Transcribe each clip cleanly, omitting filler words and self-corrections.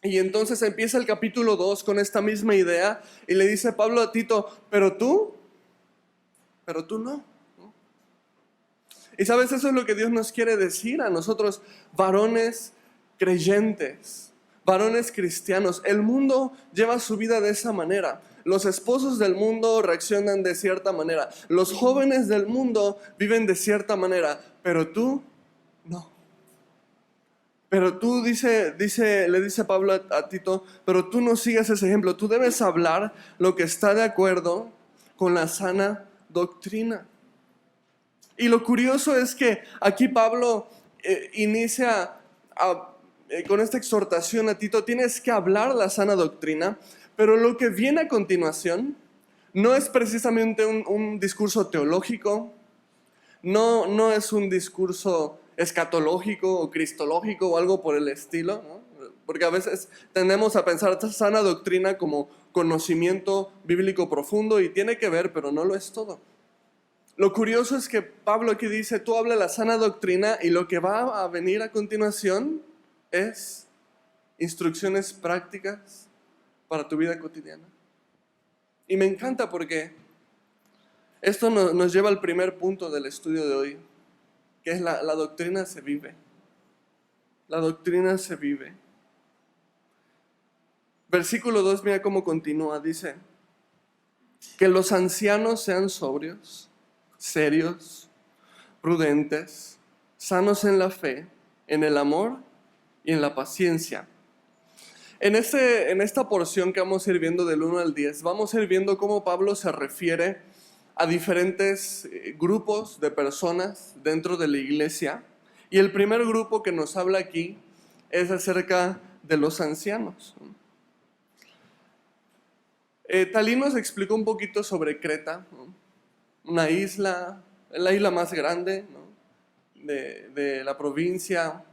Y entonces empieza el capítulo 2 con esta misma idea y le dice Pablo a Tito, pero tú no. Y sabes, eso es lo que Dios nos quiere decir a nosotros, varones creyentes, varones cristianos. El mundo lleva su vida de esa manera. Los esposos del mundo reaccionan de cierta manera. Los jóvenes del mundo viven de cierta manera, pero tú no. Pero tú, le dice Pablo a Tito, pero tú no sigas ese ejemplo. Tú debes hablar lo que está de acuerdo con la sana doctrina. Y lo curioso es que aquí Pablo inicia con esta exhortación a Tito, tienes que hablar la sana doctrina, pero lo que viene a continuación no es precisamente un discurso teológico, no es un discurso escatológico o cristológico o algo por el estilo, ¿no? Porque a veces tendemos a pensar esta sana doctrina como conocimiento bíblico profundo y tiene que ver, pero no lo es todo. Lo curioso es que Pablo aquí dice, tú habla la sana doctrina y lo que va a venir a continuación es instrucciones prácticas para tu vida cotidiana. Y me encanta porque esto nos lleva al primer punto del estudio de hoy, que es la doctrina se vive. La doctrina se vive. Versículo 2, mira cómo continúa, dice, que los ancianos sean sobrios, serios, prudentes, sanos en la fe, en el amor y en la paciencia. En esta porción que vamos a ir viendo del 1 al 10, vamos a ir viendo cómo Pablo se refiere a diferentes grupos de personas dentro de la iglesia. Y el primer grupo que nos habla aquí es acerca de los ancianos. Talí nos explicó un poquito sobre Creta, ¿no? Una isla, la isla más grande, ¿no? de la provincia.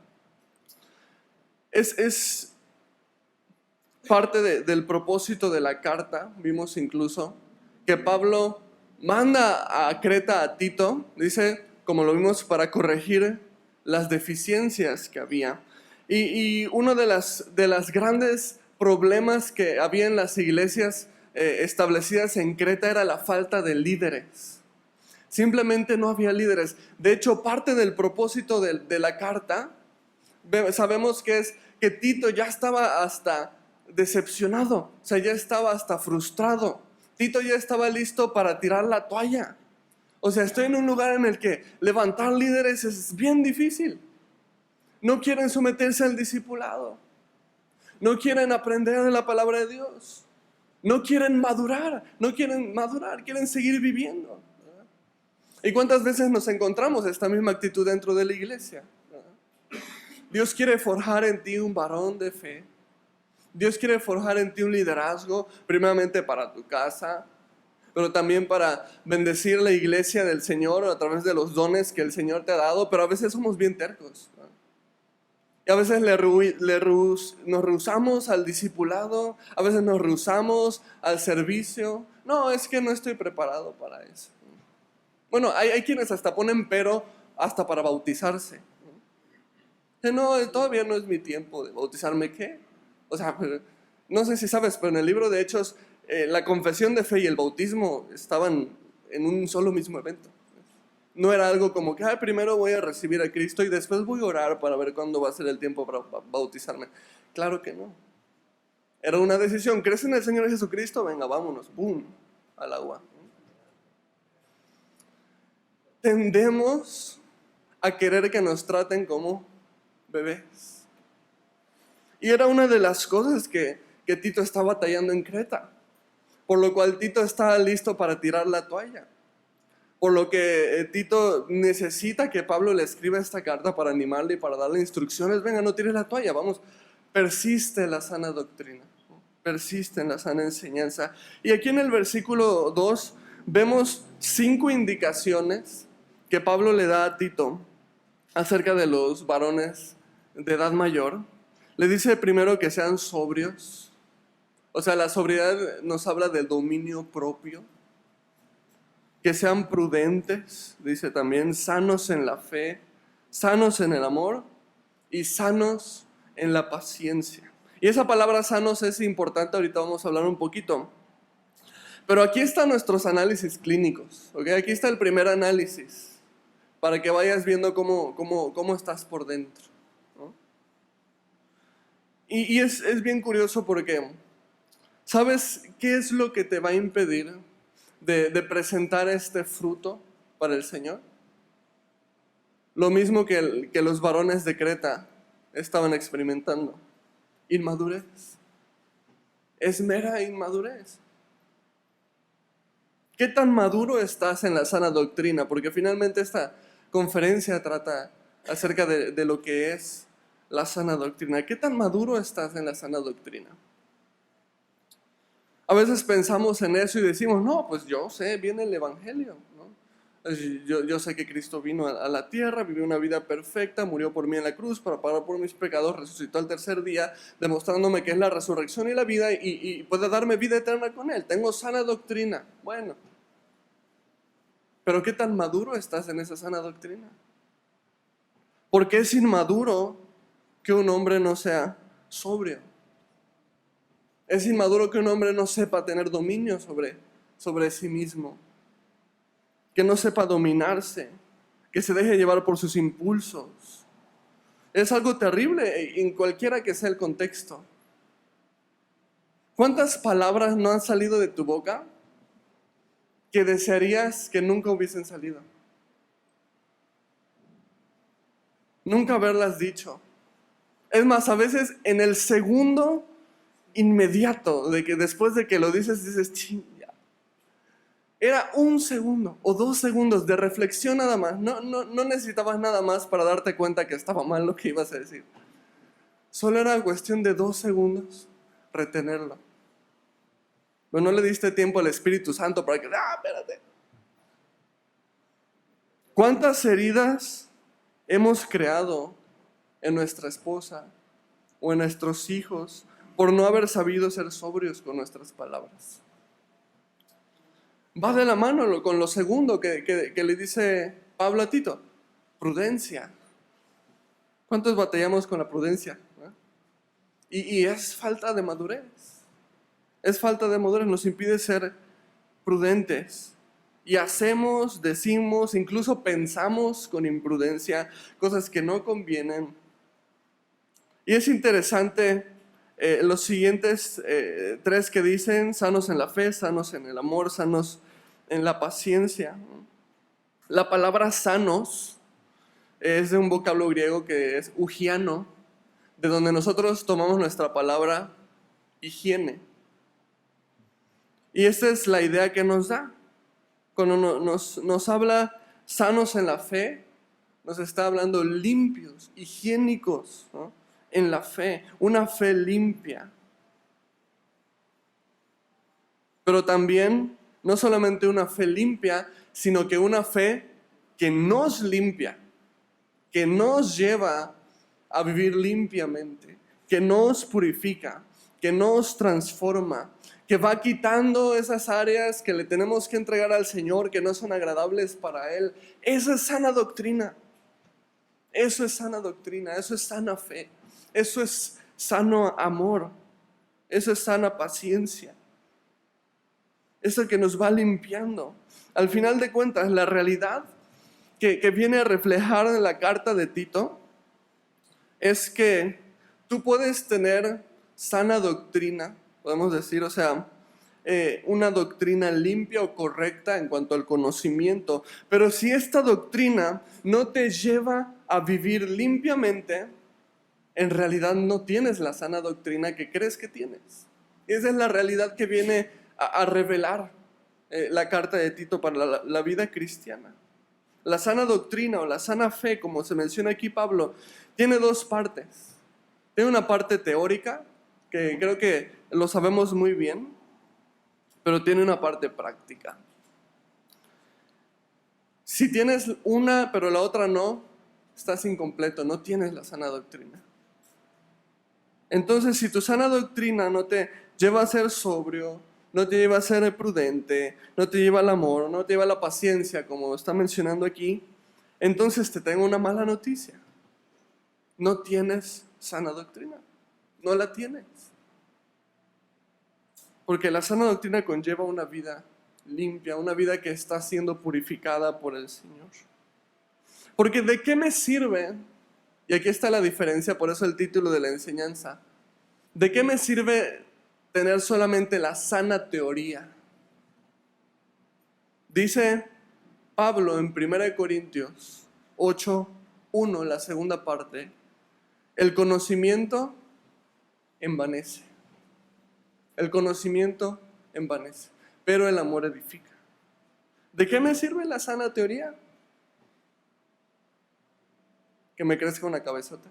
Es parte del propósito de la carta. Vimos incluso que Pablo manda a Creta a Tito, dice, como lo vimos, para corregir las deficiencias que había. Y uno de las grandes problemas que había en las iglesias establecidas en Creta era la falta de líderes. Simplemente no había líderes. De hecho, parte del propósito de la carta, sabemos que es que Tito ya estaba hasta decepcionado, o sea, ya estaba hasta frustrado. Tito ya estaba listo para tirar la toalla. O sea, estoy en un lugar en el que levantar líderes es bien difícil. No quieren someterse al discipulado. No quieren aprender de la palabra de Dios. No quieren madurar, quieren seguir viviendo. ¿Y cuántas veces nos encontramos esta misma actitud dentro de la iglesia? Dios quiere forjar en ti un varón de fe. Dios quiere forjar en ti un liderazgo, primeramente para tu casa, pero también para bendecir la iglesia del Señor a través de los dones que el Señor te ha dado, pero a veces somos bien tercos, ¿no? Y a veces nos rehusamos al discipulado, a veces nos rehusamos al servicio. No, es que no estoy preparado para eso. Bueno, hay quienes hasta ponen pero hasta para bautizarse. No, todavía no es mi tiempo de bautizarme, ¿qué? O sea, no sé si sabes, pero en el libro de Hechos, la confesión de fe y el bautismo estaban en un solo mismo evento. No era algo como que primero voy a recibir a Cristo y después voy a orar para ver cuándo va a ser el tiempo para bautizarme. Claro que no. Era una decisión. ¿Crees en el Señor Jesucristo? Venga, vámonos. ¡Bum! Al agua. Tendemos a querer que nos traten como bebés. Y era una de las cosas que Tito está batallando en Creta. Por lo cual Tito está listo para tirar la toalla. Por lo que Tito necesita que Pablo le escriba esta carta para animarle y para darle instrucciones. Venga, no tires la toalla, vamos. Persiste en la sana doctrina. Persiste en la sana enseñanza. Y aquí en el versículo 2 vemos 5 indicaciones que Pablo le da a Tito acerca de los varones de edad mayor. Le dice primero que sean sobrios. O sea, la sobriedad nos habla del dominio propio. Que sean prudentes, dice también, sanos en la fe, sanos en el amor y sanos en la paciencia. Y esa palabra sanos es importante, ahorita vamos a hablar un poquito. Pero aquí están nuestros análisis clínicos, ¿ok? Aquí está el primer análisis, para que vayas viendo cómo estás por dentro, ¿no? Y es bien curioso porque, ¿sabes qué es lo que te va a impedir de presentar este fruto para el Señor? Lo mismo que los varones de Creta estaban experimentando. Inmadurez. Es mera inmadurez. ¿Qué tan maduro estás en la sana doctrina? Porque finalmente esta conferencia trata acerca de lo que es la sana doctrina. ¿Qué tan maduro estás en la sana doctrina? A veces pensamos en eso y decimos, no, pues yo sé, viene el Evangelio, ¿no? Yo sé que Cristo vino a la tierra, vivió una vida perfecta, murió por mí en la cruz para pagar por mis pecados, resucitó al tercer día, demostrándome que es la resurrección y la vida y puede darme vida eterna con Él. Tengo sana doctrina. Bueno, pero ¿qué tan maduro estás en esa sana doctrina? Porque es inmaduro que un hombre no sea sobrio. Es inmaduro que un hombre no sepa tener dominio sobre sí mismo. Que no sepa dominarse, que se deje llevar por sus impulsos. Es algo terrible en cualquiera que sea el contexto. ¿Cuántas palabras no han salido de tu boca que desearías que nunca hubiesen salido? Nunca haberlas dicho. Es más, a veces en el segundo inmediato, de que después de que lo dices, ching, ya. Era 1 segundo o 2 segundos de reflexión nada más. No necesitabas nada más para darte cuenta que estaba mal lo que ibas a decir. Solo era cuestión de 2 segundos retenerlo. Pero no le diste tiempo al Espíritu Santo para que, espérate. ¿Cuántas heridas hemos creado en nuestra esposa o en nuestros hijos por no haber sabido ser sobrios con nuestras palabras? Va de la mano con lo segundo que le dice Pablo a Tito: prudencia. ¿Cuántos batallamos con la prudencia? Y es falta de madurez. Es falta de madurez, nos impide ser prudentes. Y hacemos, decimos, incluso pensamos con imprudencia cosas que no convienen. Y es interesante los siguientes 3 que dicen: sanos en la fe, sanos en el amor, sanos en la paciencia. La palabra sanos es de un vocablo griego que es ugiano, de donde nosotros tomamos nuestra palabra higiene. Y esta es la idea que nos da. Cuando nos habla sanos en la fe, nos está hablando limpios, higiénicos, ¿no? En la fe, una fe limpia. Pero también, no solamente una fe limpia, sino que una fe que nos limpia, que nos lleva a vivir limpiamente, que nos purifica, que nos transforma, que va quitando esas áreas que le tenemos que entregar al Señor, que no son agradables para Él. Eso es sana doctrina. Eso es sana doctrina, eso es sana fe, eso es sano amor, eso es sana paciencia. Eso que nos va limpiando. Al final de cuentas, la realidad que viene a reflejar en la carta de Tito es que tú puedes tener sana doctrina, podemos decir, o sea, una doctrina limpia o correcta en cuanto al conocimiento, pero si esta doctrina no te lleva a vivir limpiamente, en realidad no tienes la sana doctrina que crees que tienes. Esa es la realidad que viene a revelar la carta de Tito para la vida cristiana. La sana doctrina o la sana fe, como se menciona aquí Pablo, tiene 2 partes. Tiene una parte teórica, que creo que lo sabemos muy bien, pero tiene una parte práctica. Si tienes una pero la otra no, estás incompleto, no tienes la sana doctrina. Entonces, si tu sana doctrina no te lleva a ser sobrio, no te lleva a ser prudente, no te lleva al amor, no te lleva a la paciencia, como está mencionando aquí, entonces te tengo una mala noticia. No tienes sana doctrina. No la tienes. Porque la sana doctrina conlleva una vida limpia, una vida que está siendo purificada por el Señor. Porque ¿de qué me sirve? Y aquí está la diferencia, por eso el título de la enseñanza. ¿De qué me sirve tener solamente la sana teoría? Dice Pablo en 1 Corintios 8:1, la segunda parte, el conocimiento envanece. El conocimiento envanece, pero el amor edifica. ¿De qué me sirve la sana teoría? Que me crezca una cabezota.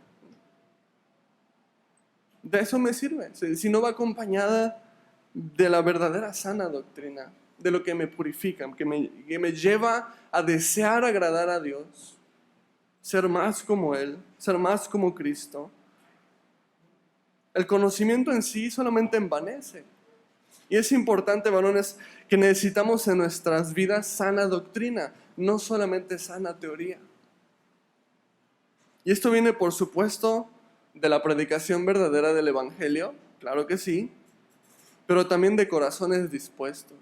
De eso me sirve, si no va acompañada de la verdadera sana doctrina, de lo que me purifica, que me lleva a desear agradar a Dios, ser más como Él, ser más como Cristo. El conocimiento en sí solamente envanece. Y es importante, varones, que necesitamos en nuestras vidas sana doctrina, no solamente sana teoría. Y esto viene, por supuesto, de la predicación verdadera del Evangelio, claro que sí, pero también de corazones dispuestos.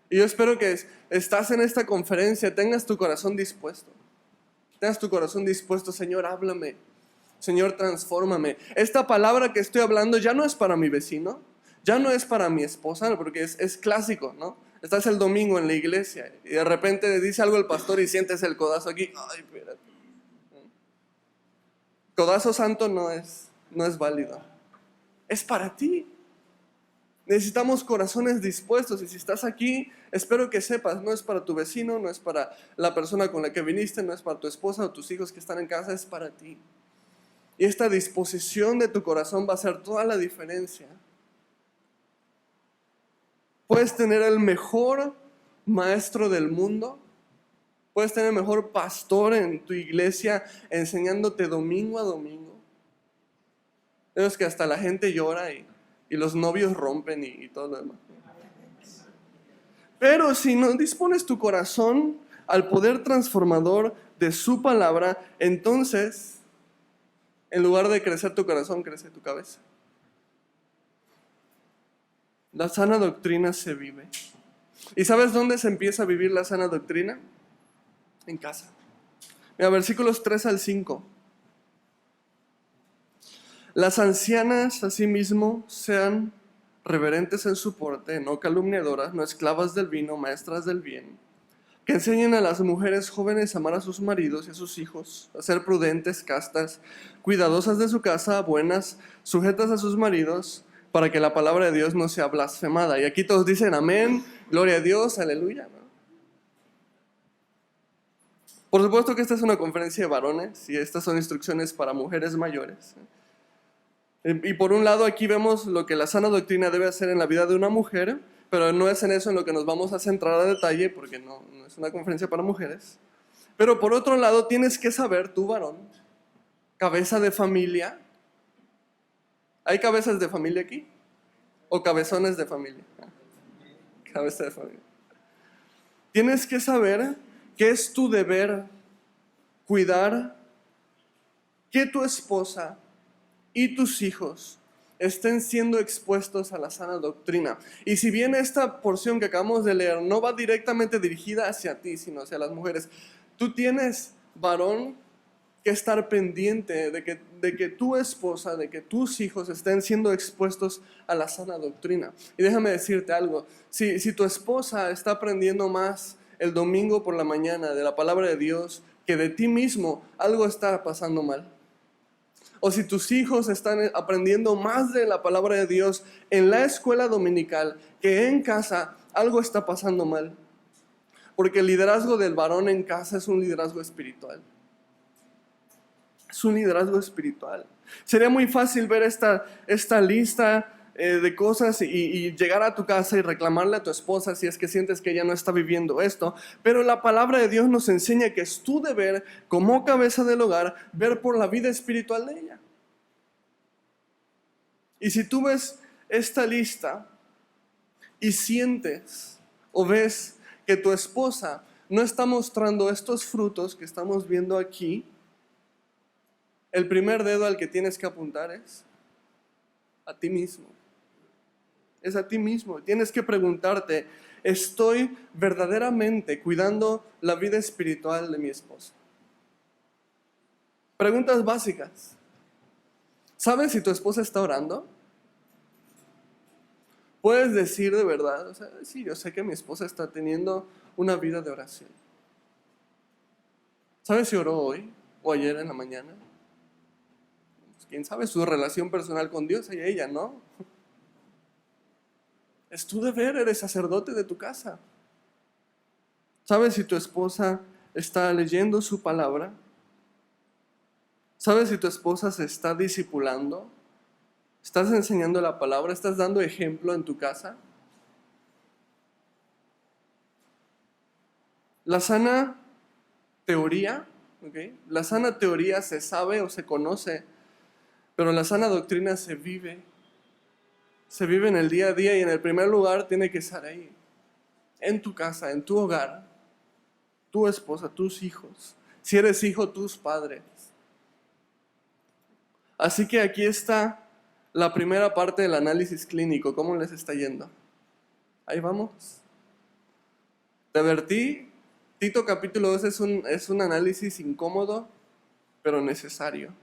Y yo espero que estás en esta conferencia, tengas tu corazón dispuesto. Tengas tu corazón dispuesto, Señor, háblame. Señor, transfórmame. Esta palabra que estoy hablando ya no es para mi vecino, ya no es para mi esposa, porque es clásico, ¿no? Estás el domingo en la iglesia y de repente dice algo el pastor y sientes el codazo aquí. Ay, espérate. Codazo santo no es válido. Es para ti. Necesitamos corazones dispuestos, y si estás aquí, espero que sepas, no es para tu vecino, no es para la persona con la que viniste, no es para tu esposa o tus hijos que están en casa, es para ti. Y esta disposición de tu corazón va a hacer toda la diferencia. Puedes tener el mejor maestro del mundo, puedes tener el mejor pastor en tu iglesia enseñándote domingo a domingo. Es que hasta la gente llora y los novios rompen y todo lo demás. Pero si no dispones tu corazón al poder transformador de su palabra, entonces, en lugar de crecer tu corazón, crece tu cabeza. La sana doctrina se vive. ¿Y sabes dónde se empieza a vivir la sana doctrina? En casa. Mira, versículos 3-5. Las ancianas, asimismo, sean reverentes en su porte, no calumniadoras, no esclavas del vino, maestras del bien, que enseñen a las mujeres jóvenes a amar a sus maridos y a sus hijos, a ser prudentes, castas, cuidadosas de su casa, buenas, sujetas a sus maridos, para que la palabra de Dios no sea blasfemada. Y aquí todos dicen amén, gloria a Dios, aleluya, ¿no? Por supuesto que esta es una conferencia de varones y estas son instrucciones para mujeres mayores. Y por un lado aquí vemos lo que la sana doctrina debe hacer en la vida de una mujer, pero no es en eso en lo que nos vamos a centrar a detalle, porque no es una conferencia para mujeres. Pero por otro lado tienes que saber, tú varón, cabeza de familia. ¿Hay cabezas de familia aquí? ¿O cabezones de familia? Cabeza de familia. Tienes que saber que es tu deber cuidar que tu esposa y tus hijos estén siendo expuestos a la sana doctrina. Y si bien esta porción que acabamos de leer no va directamente dirigida hacia ti, sino hacia las mujeres, tú tienes, varón, que estar pendiente de que tu esposa, de que tus hijos estén siendo expuestos a la sana doctrina. Y déjame decirte algo, si tu esposa está aprendiendo más el domingo por la mañana de la palabra de Dios que de ti mismo, algo está pasando mal. O si tus hijos están aprendiendo más de la palabra de Dios en la escuela dominical que en casa, algo está pasando mal. Porque el liderazgo del varón en casa es un liderazgo espiritual. Es un liderazgo espiritual. Sería muy fácil ver esta lista de cosas y llegar a tu casa y reclamarle a tu esposa si es que sientes que ella no está viviendo esto. Pero la palabra de Dios nos enseña que es tu deber, como cabeza del hogar, ver por la vida espiritual de ella. Y si tú ves esta lista y sientes o ves que tu esposa no está mostrando estos frutos que estamos viendo aquí, el primer dedo al que tienes que apuntar es a ti mismo. Es a ti mismo. Tienes que preguntarte, ¿estoy verdaderamente cuidando la vida espiritual de mi esposa? Preguntas básicas. ¿Sabes si tu esposa está orando? Puedes decir de verdad, o sea, sí, yo sé que mi esposa está teniendo una vida de oración. ¿Sabes si oró hoy o ayer en la mañana? Pues, quién sabe su relación personal con Dios y ella, ¿no? Es tu deber, eres sacerdote de tu casa. ¿Sabes si tu esposa está leyendo su palabra? ¿Sabes si tu esposa se está discipulando? ¿Estás enseñando la palabra? ¿Estás dando ejemplo en tu casa? La sana teoría, ¿ok? La sana teoría se sabe o se conoce, pero la sana doctrina se vive. Se vive en el día a día y en el primer lugar tiene que estar ahí, en tu casa, en tu hogar, tu esposa, tus hijos. Si eres hijo, tus padres. Así que aquí está la primera parte del análisis clínico. ¿Cómo les está yendo? Ahí vamos. Te advertí, Tito capítulo 2 es un análisis incómodo, pero necesario.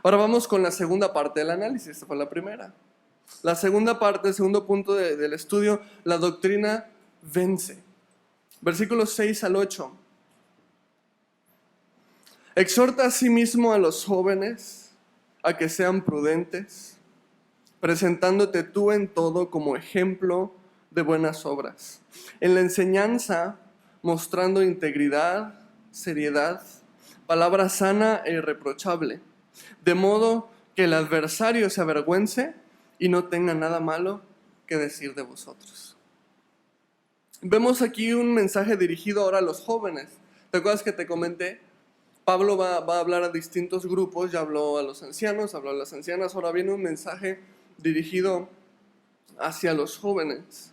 Ahora vamos con la segunda parte del análisis. Esta fue la primera. La segunda parte, el segundo punto del estudio, la doctrina vence. Versículos 6 al 8. Exhorta a sí mismo a los jóvenes a que sean prudentes, presentándote tú en todo como ejemplo de buenas obras. En la enseñanza, mostrando integridad, seriedad, palabra sana e irreprochable, de modo que el adversario se avergüence y no tenga nada malo que decir de vosotros. Vemos aquí un mensaje dirigido ahora a los jóvenes. ¿Te acuerdas que te comenté? Pablo va a hablar a distintos grupos, ya habló a los ancianos, habló a las ancianas, ahora viene un mensaje dirigido hacia los jóvenes.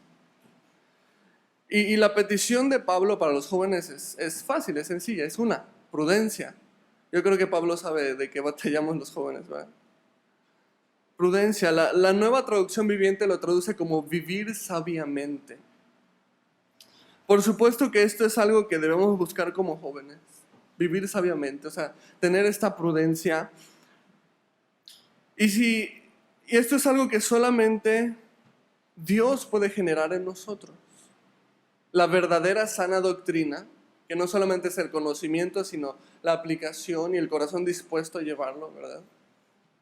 Y la petición de Pablo para los jóvenes es fácil, es sencilla, es una, prudencia. Yo creo que Pablo sabe de qué batallamos los jóvenes, ¿verdad? Prudencia, la nueva traducción viviente lo traduce como vivir sabiamente. Por supuesto que esto es algo que debemos buscar como jóvenes, vivir sabiamente, o sea, tener esta prudencia. Y esto es algo que solamente Dios puede generar en nosotros. La verdadera sana doctrina, que no solamente es el conocimiento, sino la aplicación y el corazón dispuesto a llevarlo, ¿verdad?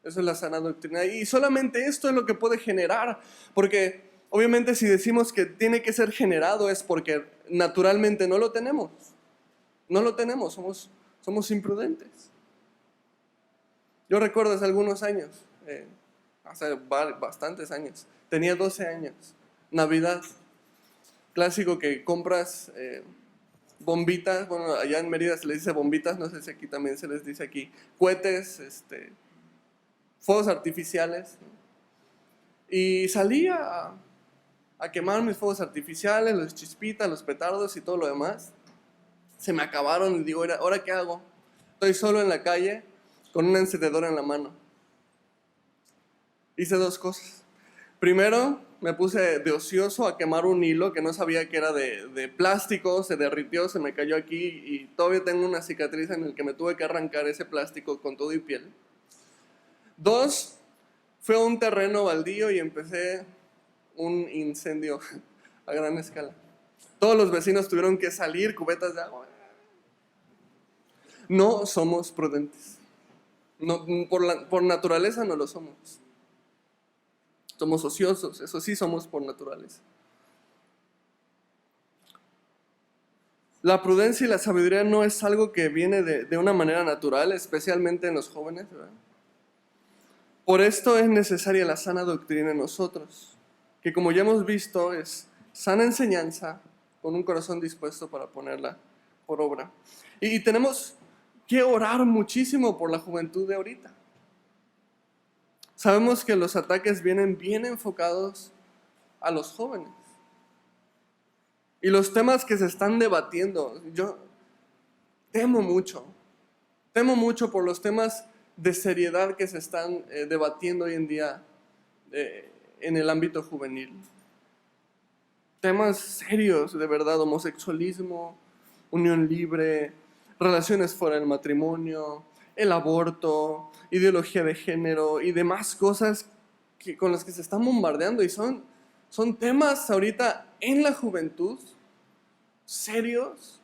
Eso es la sana doctrina. Y solamente esto es lo que puede generar, porque obviamente si decimos que tiene que ser generado es porque naturalmente no lo tenemos. No lo tenemos, somos imprudentes. Yo recuerdo hace algunos años, hace bastantes años, tenía 12 años, Navidad, clásico que compras bombitas, bueno, allá en Mérida se les dice bombitas, no sé si aquí también se les dice aquí, cohetes, fuegos artificiales, ¿no? Y salí a quemar mis fuegos artificiales, los chispitas, los petardos y todo lo demás. Se me acabaron y digo, ¿ahora qué hago? Estoy solo en la calle con una encendedora en la mano. Hice dos cosas. Primero, me puse de ocioso a quemar un hilo que no sabía que era de plástico, se derritió, se me cayó aquí y todavía tengo una cicatriz en el que me tuve que arrancar ese plástico con todo y piel. Dos, fue a un terreno baldío y empecé un incendio a gran escala. Todos los vecinos tuvieron que salir, cubetas de agua. No somos prudentes. No, por naturaleza no lo somos. Somos ociosos, eso sí somos por naturaleza. La prudencia y la sabiduría no es algo que viene de una manera natural, especialmente en los jóvenes, ¿verdad? Por esto es necesaria la sana doctrina en nosotros, que como ya hemos visto es sana enseñanza con un corazón dispuesto para ponerla por obra. Y tenemos que orar muchísimo por la juventud de ahorita. Sabemos que los ataques vienen bien enfocados a los jóvenes. Y los temas que se están debatiendo, yo temo mucho por los temas de seriedad que se están debatiendo hoy en día en el ámbito juvenil. Temas serios, de verdad: homosexualismo, unión libre, relaciones fuera del matrimonio, el aborto, ideología de género y demás cosas con las que se están bombardeando. Y son temas ahorita en la juventud serios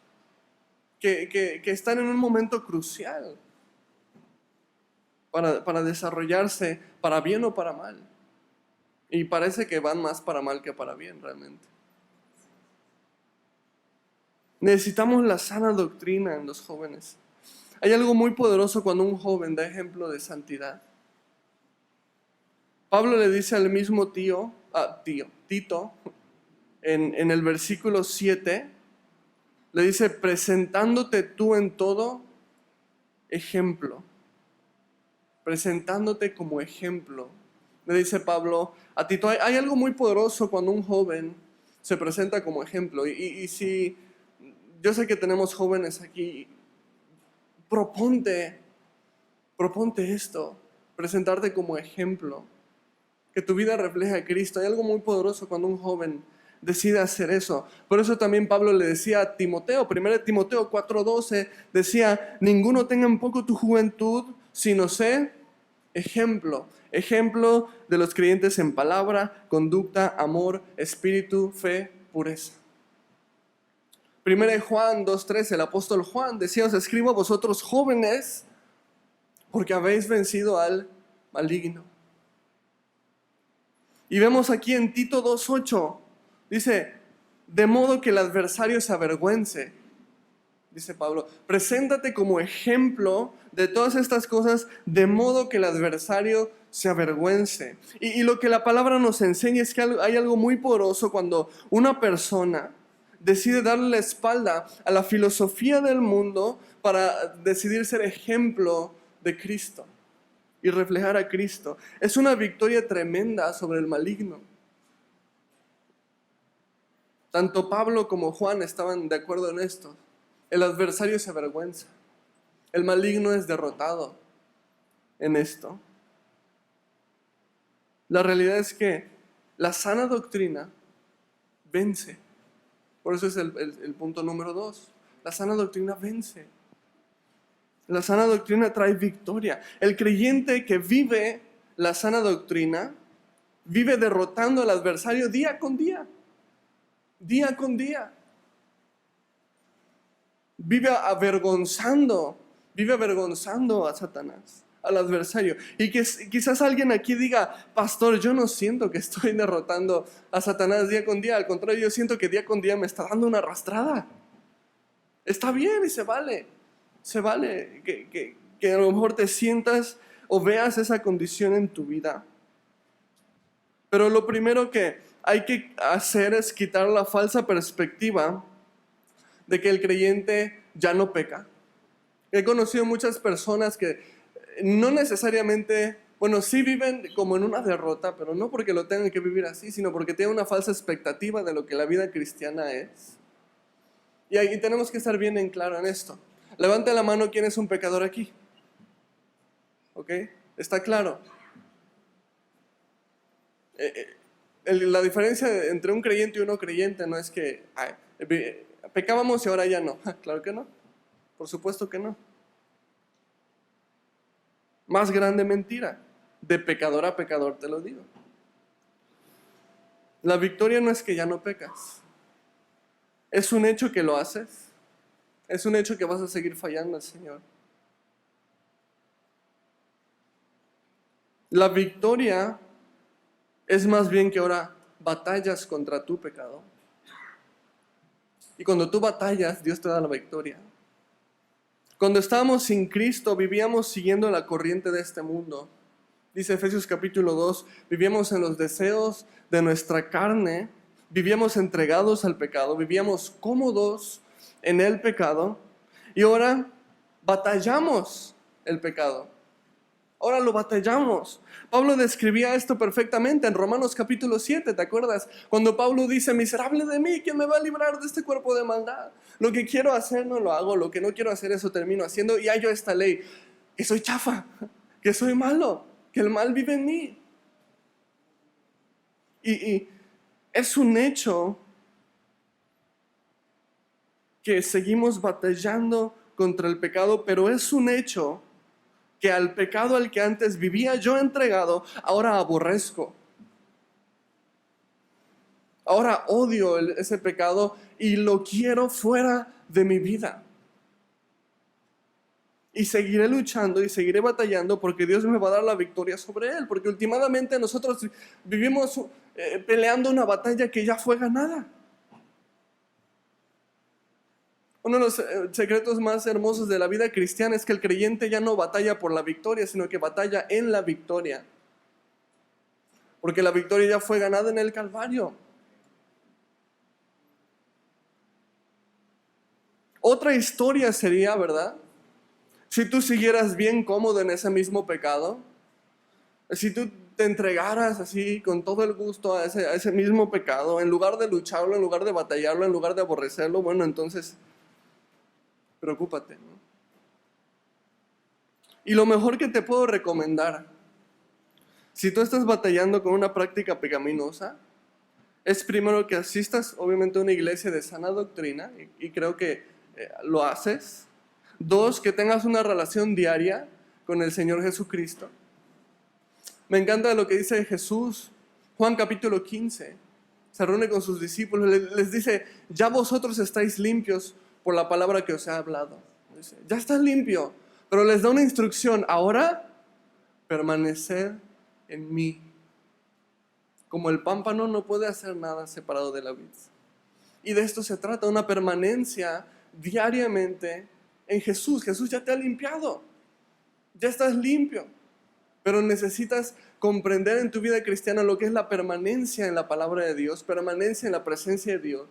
que están en un momento crucial para desarrollarse, para bien o para mal. Y parece que van más para mal que para bien realmente. Necesitamos la sana doctrina en los jóvenes. Hay algo muy poderoso cuando un joven da ejemplo de santidad. Pablo le dice al mismo Tito, en el versículo 7, le dice: presentándote tú en todo ejemplo. Presentándote como ejemplo. Le dice Pablo a Tito, hay algo muy poderoso cuando un joven se presenta como ejemplo. Y si yo sé que tenemos jóvenes aquí, proponte esto, presentarte como ejemplo, que tu vida refleje a Cristo. Hay algo muy poderoso cuando un joven decide hacer eso. Por eso también Pablo le decía a Timoteo, 1 Timoteo 4:12, decía: ninguno tenga en poco tu juventud, sino sé ejemplo de los creyentes en palabra, conducta, amor, espíritu, fe, pureza. 1 Juan 2:13, el apóstol Juan decía: os escribo a vosotros jóvenes porque habéis vencido al maligno. Y vemos aquí en Tito 2:8, dice: de modo que el adversario se avergüence. Dice Pablo, preséntate como ejemplo de todas estas cosas, de modo que el adversario se avergüence. Y lo que la palabra nos enseña es que hay algo muy poderoso cuando una persona decide darle la espalda a la filosofía del mundo para decidir ser ejemplo de Cristo y reflejar a Cristo. Es una victoria tremenda sobre el maligno. Tanto Pablo como Juan estaban de acuerdo en esto. El adversario se avergüenza. El maligno es derrotado en esto. La realidad es que la sana doctrina vence. Por eso es el punto número 2. La sana doctrina vence. La sana doctrina trae victoria. El creyente que vive la sana doctrina vive derrotando al adversario día con día. Día con día. Vive avergonzando a Satanás, al adversario. Y que quizás alguien aquí diga: pastor, yo no siento que estoy derrotando a Satanás día con día. Al contrario, yo siento que día con día me está dando una arrastrada. Está bien y se vale. Se vale que a lo mejor te sientas o veas esa condición en tu vida. Pero lo primero que hay que hacer es quitar la falsa perspectiva de que el creyente ya no peca. He conocido muchas personas que no necesariamente, sí viven como en una derrota, pero no porque lo tengan que vivir así, sino porque tienen una falsa expectativa de lo que la vida cristiana es. Y ahí tenemos que estar bien en claro en esto. Levante la mano quien es un pecador aquí. ¿Ok? ¿Está claro? La diferencia entre un creyente y un no creyente no es que pecábamos y ahora ya no. Claro que no. Por supuesto que no. Más grande mentira. De pecador a pecador te lo digo. La victoria no es que ya no pecas. Es un hecho que lo haces. Es un hecho que vas a seguir fallando al Señor. La victoria es más bien que ahora batallas contra tu pecado. Y cuando tú batallas, Dios te da la victoria. Cuando estábamos sin Cristo, vivíamos siguiendo la corriente de este mundo. Dice Efesios capítulo 2, vivíamos en los deseos de nuestra carne, vivíamos entregados al pecado, vivíamos cómodos en el pecado y ahora batallamos el pecado. Ahora lo batallamos. Pablo describía esto perfectamente en Romanos capítulo 7, ¿te acuerdas? Cuando Pablo dice: miserable de mí, ¿quién me va a librar de este cuerpo de maldad? Lo que quiero hacer no lo hago, lo que no quiero hacer eso termino haciendo, y hallo esta ley, que soy chafa, que soy malo, que el mal vive en mí. Y es un hecho que seguimos batallando contra el pecado, pero es un hecho que al pecado al que antes vivía yo entregado, ahora aborrezco. Ahora odio ese pecado y lo quiero fuera de mi vida. Y seguiré luchando y seguiré batallando porque Dios me va a dar la victoria sobre él. Porque últimamente nosotros vivimos peleando una batalla que ya fue ganada. Uno de los secretos más hermosos de la vida cristiana es que el creyente ya no batalla por la victoria, sino que batalla en la victoria. Porque la victoria ya fue ganada en el Calvario. Otra historia sería, ¿verdad? Si tú siguieras bien cómodo en ese mismo pecado, si tú te entregaras así con todo el gusto a ese mismo pecado, en lugar de lucharlo, en lugar de batallarlo, en lugar de aborrecerlo, bueno, entonces preocúpate, ¿no? Y lo mejor que te puedo recomendar, si tú estás batallando con una práctica pecaminosa, es primero que asistas obviamente a una iglesia de sana doctrina, y creo que lo haces. Dos, que tengas una relación diaria con el Señor Jesucristo. Me encanta lo que dice Jesús, Juan capítulo 15. Se reúne con sus discípulos, les dice, ya vosotros estáis limpios por la palabra que os he hablado. Dice, ya estás limpio, pero les da una instrucción, ahora permaneced en mí. Como el pámpano no puede hacer nada separado de la vid. Y de esto se trata, una permanencia diariamente en Jesús. Jesús ya te ha limpiado, ya estás limpio, pero necesitas comprender en tu vida cristiana lo que es la permanencia en la palabra de Dios, permanencia en la presencia de Dios,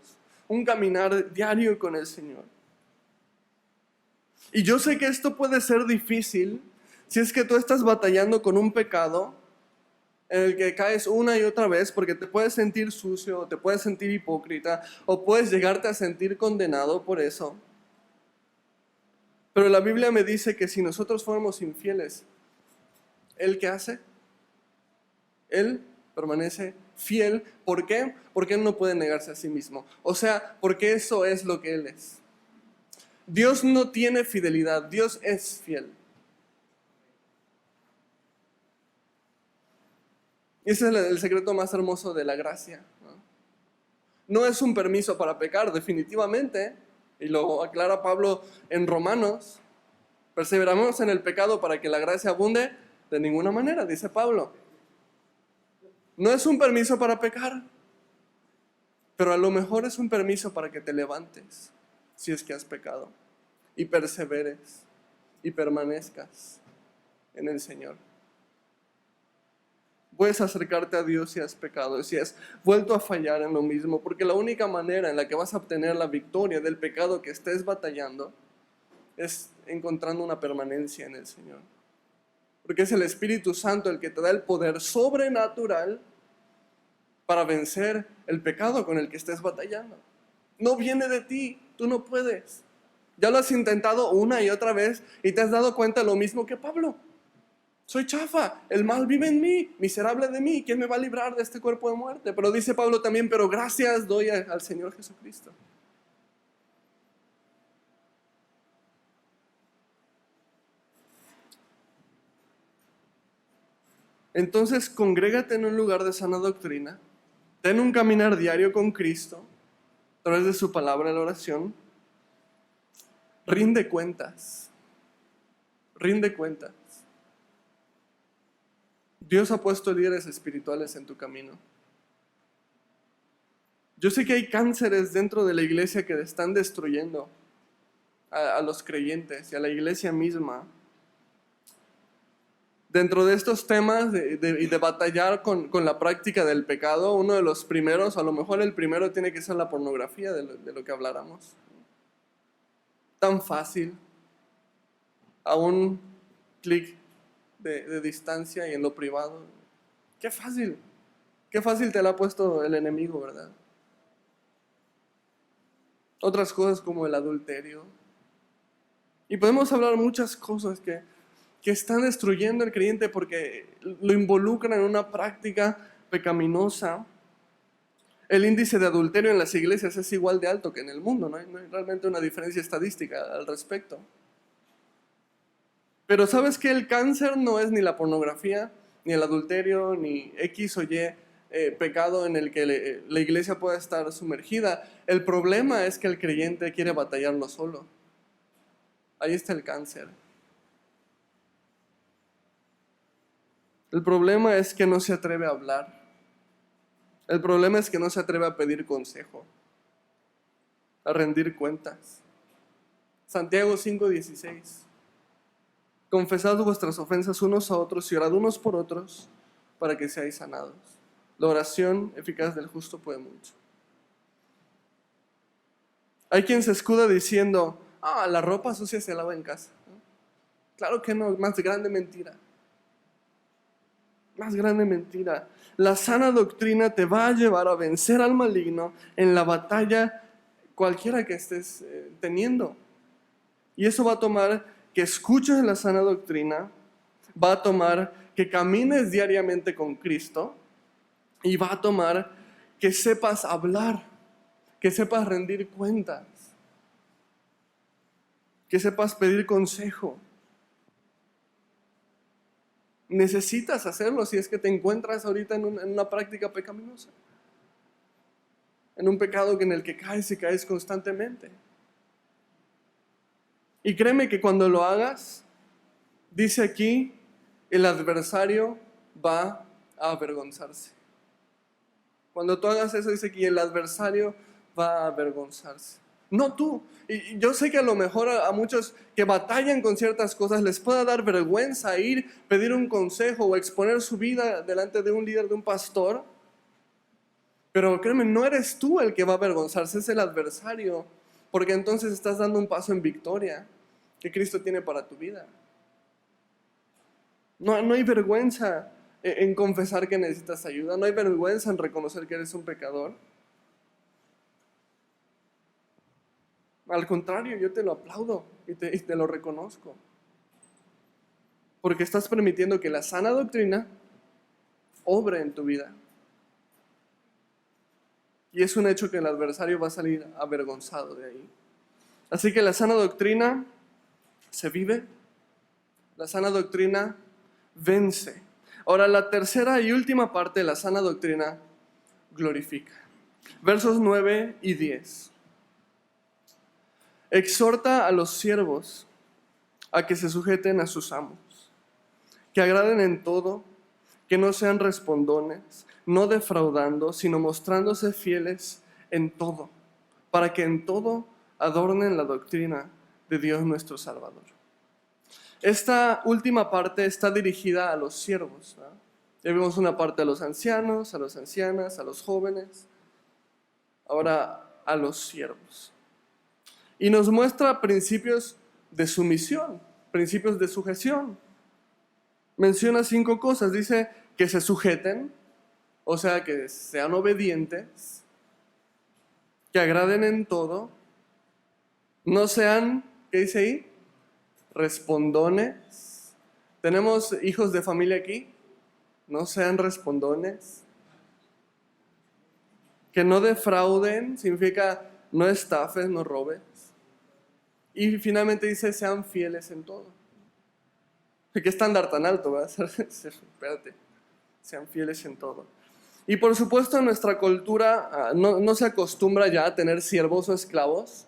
un caminar diario con el Señor. Y yo sé que esto puede ser difícil si es que tú estás batallando con un pecado en el que caes una y otra vez porque te puedes sentir sucio, o te puedes sentir hipócrita, o puedes llegarte a sentir condenado por eso. Pero la Biblia me dice que si nosotros fuéramos infieles, ¿Él qué hace? Él permanece fiel. ¿Por qué? Porque Él no puede negarse a sí mismo. O sea, porque eso es lo que Él es. Dios no tiene fidelidad, Dios es fiel. Y ese es el secreto más hermoso de la gracia, ¿no? No es un permiso para pecar, definitivamente, y lo aclara Pablo en Romanos. Perseveramos en el pecado para que la gracia abunde. De ninguna manera, dice Pablo. No es un permiso para pecar, pero a lo mejor es un permiso para que te levantes si es que has pecado y perseveres y permanezcas en el Señor. Puedes acercarte a Dios si has pecado, si has vuelto a fallar en lo mismo, porque la única manera en la que vas a obtener la victoria del pecado que estés batallando es encontrando una permanencia en el Señor. Porque es el Espíritu Santo el que te da el poder sobrenatural para vencer el pecado con el que estés batallando. No viene de ti, tú no puedes. Ya lo has intentado una y otra vez y te has dado cuenta lo mismo que Pablo. Soy chafa, el mal vive en mí, miserable de mí, ¿quién me va a librar de este cuerpo de muerte? Pero dice Pablo también, pero gracias doy al Señor Jesucristo. Entonces, congrégate en un lugar de sana doctrina, ten un caminar diario con Cristo, a través de su palabra en la oración, rinde cuentas. Dios ha puesto líderes espirituales en tu camino. Yo sé que hay cánceres dentro de la iglesia que están destruyendo a los creyentes y a la iglesia misma. Dentro de estos temas de batallar con la práctica del pecado, uno de los primeros, a lo mejor el primero tiene que ser la pornografía, de lo que habláramos. Tan fácil, a un clic de distancia y en lo privado. Qué fácil te la ha puesto el enemigo, ¿verdad? Otras cosas como el adulterio. Y podemos hablar muchas cosas que están destruyendo al creyente porque lo involucran en una práctica pecaminosa. El índice de adulterio en las iglesias es igual de alto que en el mundo, no hay realmente una diferencia estadística al respecto. Pero ¿sabes qué? El cáncer no es ni la pornografía, ni el adulterio, ni X o Y pecado en el que la iglesia pueda estar sumergida. El problema es que el creyente quiere batallarlo solo. Ahí está el cáncer. El problema es que no se atreve a hablar. El problema es que no se atreve a pedir consejo, a rendir cuentas. Santiago 5:16. Confesad vuestras ofensas unos a otros y orad unos por otros para que seáis sanados. La oración eficaz del justo puede mucho. Hay quien se escuda diciendo, la ropa sucia se lava en casa. ¿No? Claro que no, más grande mentira. Más grande mentira. La sana doctrina te va a llevar a vencer al maligno en la batalla cualquiera que estés teniendo. Y eso va a tomar que escuches la sana doctrina, va a tomar que camines diariamente con Cristo y va a tomar que sepas hablar, que sepas rendir cuentas, que sepas pedir consejo. Necesitas hacerlo si es que te encuentras ahorita en una práctica pecaminosa, en un pecado en el que caes y caes constantemente. Y créeme que cuando lo hagas, dice aquí, el adversario va a avergonzarse. Cuando tú hagas eso, dice que el adversario va a avergonzarse. No tú. Y yo sé que a lo mejor a muchos que batallan con ciertas cosas les pueda dar vergüenza ir, pedir un consejo o exponer su vida delante de un líder, de un pastor. Pero créeme, no eres tú el que va a avergonzarse, es el adversario. Porque entonces estás dando un paso en victoria que Cristo tiene para tu vida. No hay vergüenza en confesar que necesitas ayuda. No hay vergüenza en reconocer que eres un pecador. Al contrario, yo te lo aplaudo y te lo reconozco. Porque estás permitiendo que la sana doctrina obre en tu vida. Y es un hecho que el adversario va a salir avergonzado de ahí. Así que la sana doctrina se vive. La sana doctrina vence. Ahora, la tercera y última parte de la sana doctrina glorifica. Versos 9 y 10. Exhorta a los siervos a que se sujeten a sus amos, que agraden en todo, que no sean respondones, no defraudando, sino mostrándose fieles en todo, para que en todo adornen la doctrina de Dios nuestro Salvador. Esta última parte está dirigida a los siervos, ¿verdad? Ya vimos una parte a los ancianos, a las ancianas, a los jóvenes, ahora a los siervos. Y nos muestra principios de sumisión, principios de sujeción. Menciona 5 cosas, dice que se sujeten, o sea que sean obedientes, que agraden en todo, no sean, ¿qué dice ahí? Respondones. ¿Tenemos hijos de familia aquí? No sean respondones. Que no defrauden, significa no estafes, no robes. Y finalmente dice, sean fieles en todo. ¿Qué estándar tan alto, va a ser? Espérate, sean fieles en todo. Y por supuesto en nuestra cultura no se acostumbra ya a tener siervos o esclavos.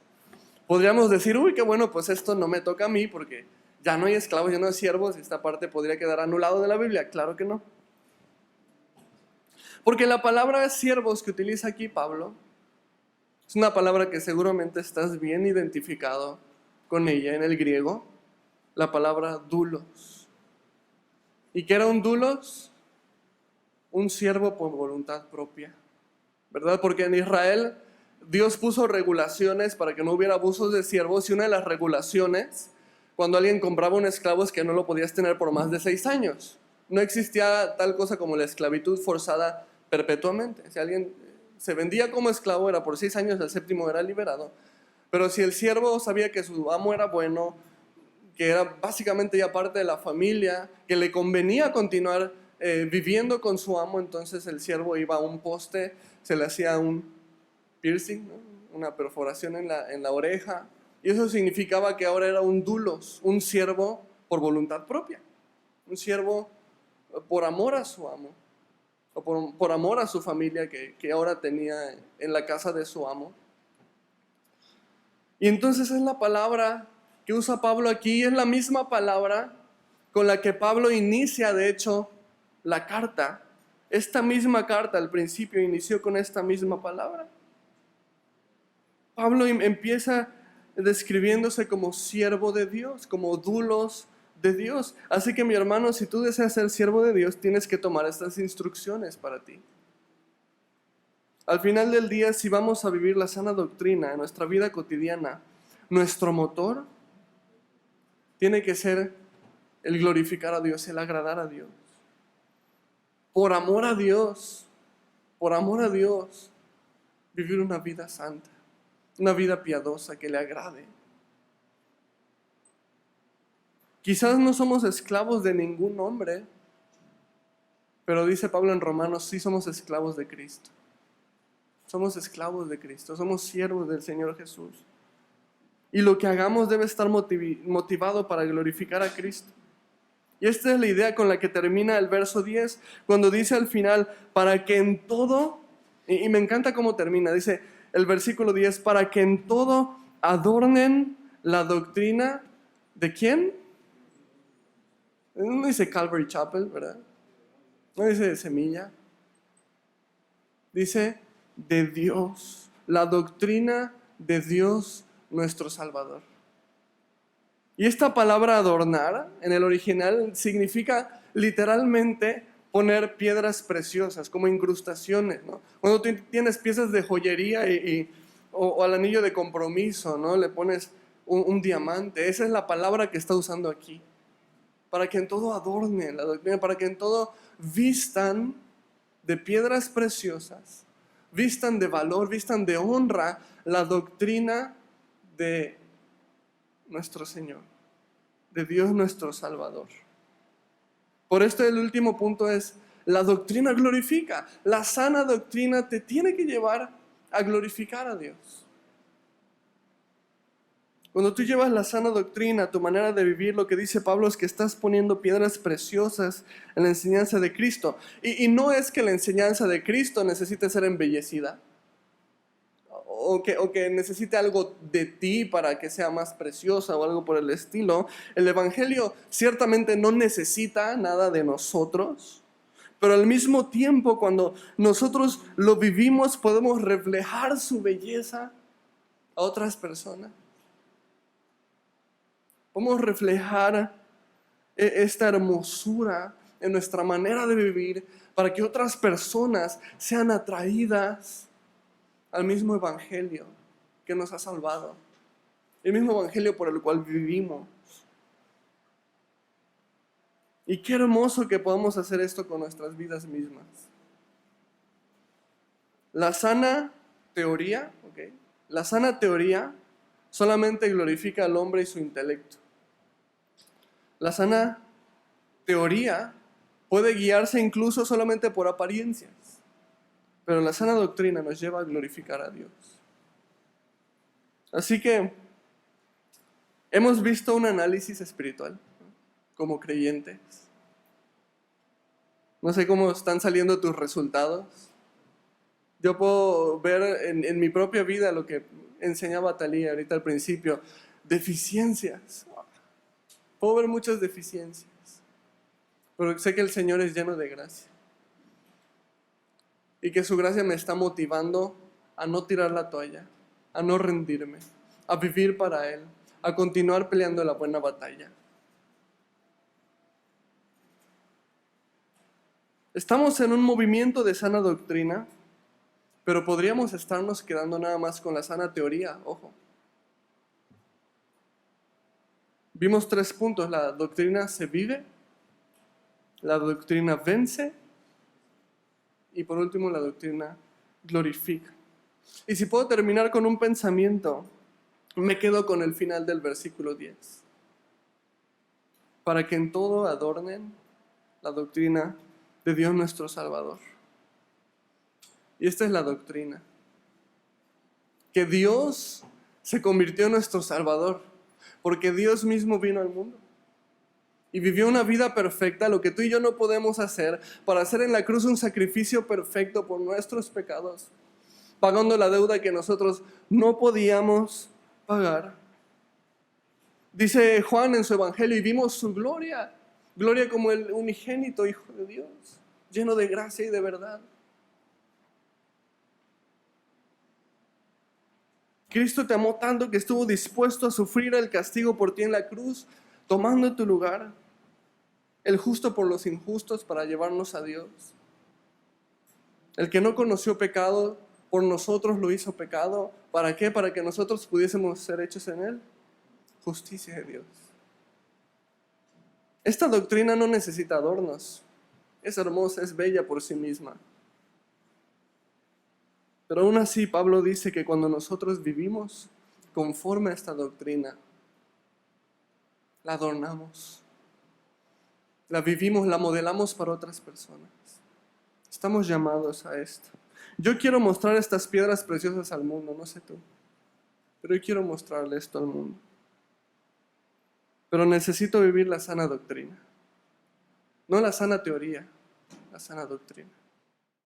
Podríamos decir, uy, qué bueno, pues esto no me toca a mí porque ya no hay esclavos, ya no hay siervos, y esta parte podría quedar anulado de la Biblia. Claro que no. Porque la palabra siervos que utiliza aquí Pablo es una palabra que seguramente estás bien identificado con ella en el griego, la palabra doulos. ¿Y qué era un doulos? Un siervo por voluntad propia, ¿verdad? Porque en Israel Dios puso regulaciones para que no hubiera abusos de siervos, y una de las regulaciones, cuando alguien compraba un esclavo, es que no lo podías tener por más de 6 años. No existía tal cosa como la esclavitud forzada perpetuamente. Si alguien se vendía como esclavo, era por 6 años, al 7º era liberado. Pero si el siervo sabía que su amo era bueno, que era básicamente ya parte de la familia, que le convenía continuar viviendo con su amo, entonces el siervo iba a un poste, se le hacía un piercing, ¿no? Una perforación en la oreja, y eso significaba que ahora era un doulos, un siervo por voluntad propia, un siervo por amor a su amo, o por amor a su familia que ahora tenía en la casa de su amo. Y entonces es la palabra que usa Pablo aquí, es la misma palabra con la que Pablo inicia, de hecho, la carta. Esta misma carta al principio inició con esta misma palabra. Pablo empieza describiéndose como siervo de Dios, como doulos de Dios. Así que mi hermano, si tú deseas ser siervo de Dios, tienes que tomar estas instrucciones para ti. Al final del día, si vamos a vivir la sana doctrina en nuestra vida cotidiana, nuestro motor tiene que ser el glorificar a Dios, el agradar a Dios. Por amor a Dios, vivir una vida santa, una vida piadosa que le agrade. Quizás no somos esclavos de ningún hombre, pero dice Pablo en Romanos, sí somos esclavos de Cristo. Somos esclavos de Cristo, somos siervos del Señor Jesús. Y lo que hagamos debe estar motivado para glorificar a Cristo. Y esta es la idea con la que termina el verso 10, cuando dice al final, para que en todo, y me encanta cómo termina, dice el versículo 10, para que en todo adornen la doctrina de ¿quién? No dice Calvary Chapel, ¿verdad? No dice Semilla. Dice de Dios, la doctrina de Dios nuestro Salvador. Y esta palabra adornar en el original significa literalmente poner piedras preciosas, como incrustaciones, ¿no? Cuando tú tienes piezas de joyería o al anillo de compromiso, ¿no? Le pones un diamante. Esa es la palabra que está usando aquí. Para que en todo adornen la doctrina, para que en todo vistan de piedras preciosas, vistan de valor, vistan de honra la doctrina de nuestro Señor, de Dios nuestro Salvador. Por esto el último punto es, la doctrina glorifica. La sana doctrina te tiene que llevar a glorificar a Dios. Cuando tú llevas la sana doctrina, tu manera de vivir, lo que dice Pablo es que estás poniendo piedras preciosas en la enseñanza de Cristo. Y no es que la enseñanza de Cristo necesite ser embellecida o que necesite algo de ti para que sea más preciosa o algo por el estilo. El Evangelio ciertamente no necesita nada de nosotros, pero al mismo tiempo cuando nosotros lo vivimos podemos reflejar su belleza a otras personas. Podemos reflejar esta hermosura en nuestra manera de vivir para que otras personas sean atraídas al mismo evangelio que nos ha salvado, el mismo evangelio por el cual vivimos. Y qué hermoso que podamos hacer esto con nuestras vidas mismas. La sana teoría, ¿ok? La sana teoría solamente glorifica al hombre y su intelecto. La sana teoría puede guiarse incluso solamente por apariencias, pero la sana doctrina nos lleva a glorificar a Dios. Así que hemos visto un análisis espiritual, ¿no? Como creyentes. No sé cómo están saliendo tus resultados. Yo puedo ver en mi propia vida lo que enseñaba Talía ahorita al principio, deficiencias. Puedo ver muchas deficiencias, pero sé que el Señor es lleno de gracia y que su gracia me está motivando a no tirar la toalla, a no rendirme, a vivir para Él, a continuar peleando la buena batalla. Estamos en un movimiento de sana doctrina, pero podríamos estarnos quedando nada más con la sana teoría, ojo. Vimos 3 puntos: la doctrina se vive, la doctrina vence y por último la doctrina glorifica. Y si puedo terminar con un pensamiento, me quedo con el final del versículo 10. Para que en todo adornen la doctrina de Dios nuestro Salvador. Y esta es la doctrina. Que Dios se convirtió en nuestro Salvador, porque Dios mismo vino al mundo y vivió una vida perfecta, lo que tú y yo no podemos hacer, para hacer en la cruz un sacrificio perfecto por nuestros pecados, pagando la deuda que nosotros no podíamos pagar. Dice Juan en su evangelio, y vimos su gloria, gloria como el unigénito Hijo de Dios, lleno de gracia y de verdad. Cristo te amó tanto que estuvo dispuesto a sufrir el castigo por ti en la cruz, tomando tu lugar, el justo por los injustos, para llevarnos a Dios. El que no conoció pecado, por nosotros lo hizo pecado. ¿Para qué? Para que nosotros pudiésemos ser hechos en él justicia de Dios. Esta doctrina no necesita adornos. Es hermosa, es bella por sí misma. Pero aún así, Pablo dice que cuando nosotros vivimos conforme a esta doctrina, la adornamos, la vivimos, la modelamos para otras personas. Estamos llamados a esto. Yo quiero mostrar estas piedras preciosas al mundo, no sé tú, pero yo quiero mostrarle esto al mundo. Pero necesito vivir la sana doctrina, no la sana teoría, la sana doctrina.